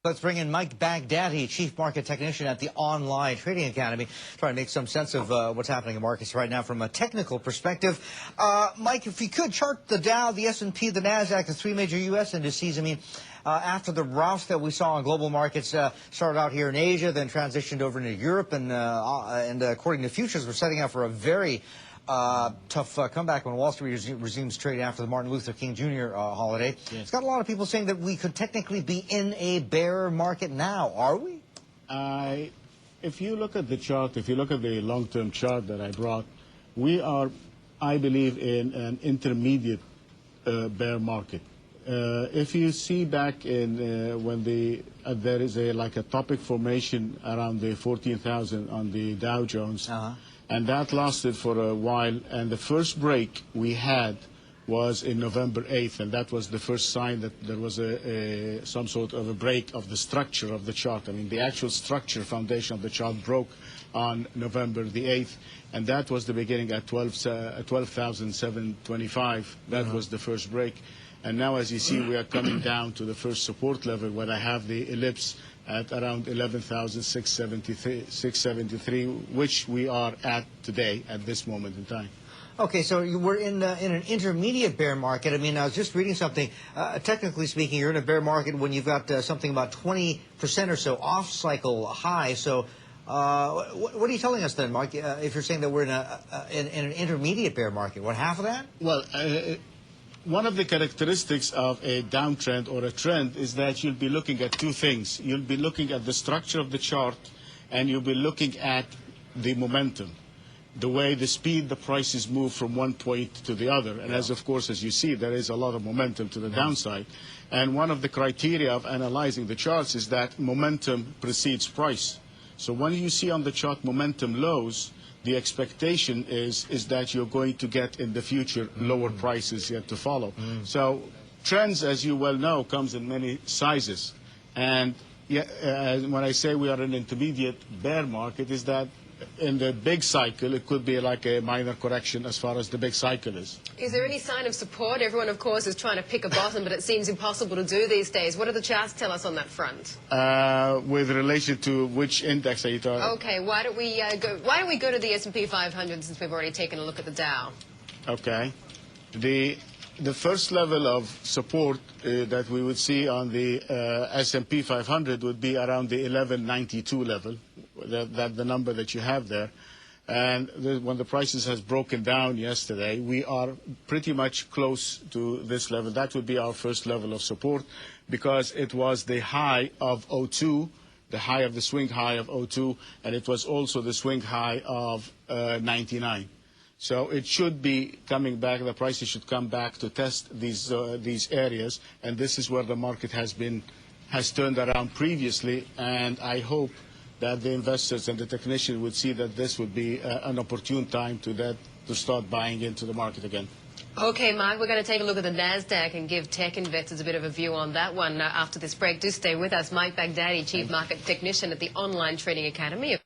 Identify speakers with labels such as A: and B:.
A: Let's bring in Mike Baghdadi, Chief Market Technician at the Online Trading Academy, trying to make some sense of what's happening in markets right now from a technical perspective. Mike, if you could chart the Dow, the S&P, the NASDAQ, the three major U.S. indices. I mean, after the rout that we saw on global markets started out here in Asia, then transitioned over into Europe, and according to futures, we're setting out for a very tough comeback when Wall Street resumes trading after the Martin Luther King Jr. Holiday. Yes. It's got a lot of people saying that we could technically be in a bear market now. Are we?
B: If you look at the chart, if you look at the long-term chart that I brought, we are, I believe, in an intermediate bear market. If you see back in when there is like a topic formation around the 14,000 on the Dow Jones, and that lasted for a while, and the first break we had was in November 8th, and that was the first sign that there was some sort of a break of the structure of the chart. I mean, the actual structure foundation of the chart broke on November the 8th, and that was the beginning at 12,725. That was the first break. And now, as you see, we are coming down to the first support level where I have the ellipse at around 11,673, which we are at today at this moment in time.
A: Okay, so we're in an intermediate bear market. I mean, I was just reading something. Technically speaking, you're in a bear market when you've got something about 20% or so off-cycle high. So what are you telling us then, Mike, if you're saying that we're in an intermediate bear market? What, half of that?
B: Well, one of the characteristics of a downtrend or a trend is that you'll be looking at two things. You'll be looking at the structure of the chart, and you'll be looking at the momentum, the way, the speed the prices move from one point to the other. And as you see, there is a lot of momentum to the downside. And one of the criteria of analyzing the charts is that momentum precedes price. So when you see on the chart momentum lows, the expectation is that you're going to get in the future lower prices yet to follow. So trends, as you well know, comes in many sizes. And when I say we are in an intermediate bear market, is that in the big cycle, it could be like a minor correction as far as the big cycle is.
C: Is there any sign of support? Everyone, of course, is trying to pick a bottom, but it seems impossible to do these days. What do the charts tell us on that front?
B: With relation to which index are you talking?
C: Okay, why don't we go to the S&P 500 since we've already taken a look at the Dow? Okay.
B: The first level of support that we would see on the S&P 500 would be around the 1192 level, that the number that you have there. And when the prices has broken down yesterday, we are pretty much close to this level. That would be our first level of support, because it was the high of 02, the high of the swing high of 02, and it was also the swing high of 99. So it should be coming back. The prices should come back to test these areas, and this is where the market has turned around previously. And I hope that the investors and the technicians would see that this would be an opportune time to start buying into the market again.
C: Okay, Mike, we're going to take a look at the NASDAQ and give tech investors a bit of a view on that one after this break. Do stay with us. Mike Baghdadi, Chief Market Technician at the Online Trading Academy.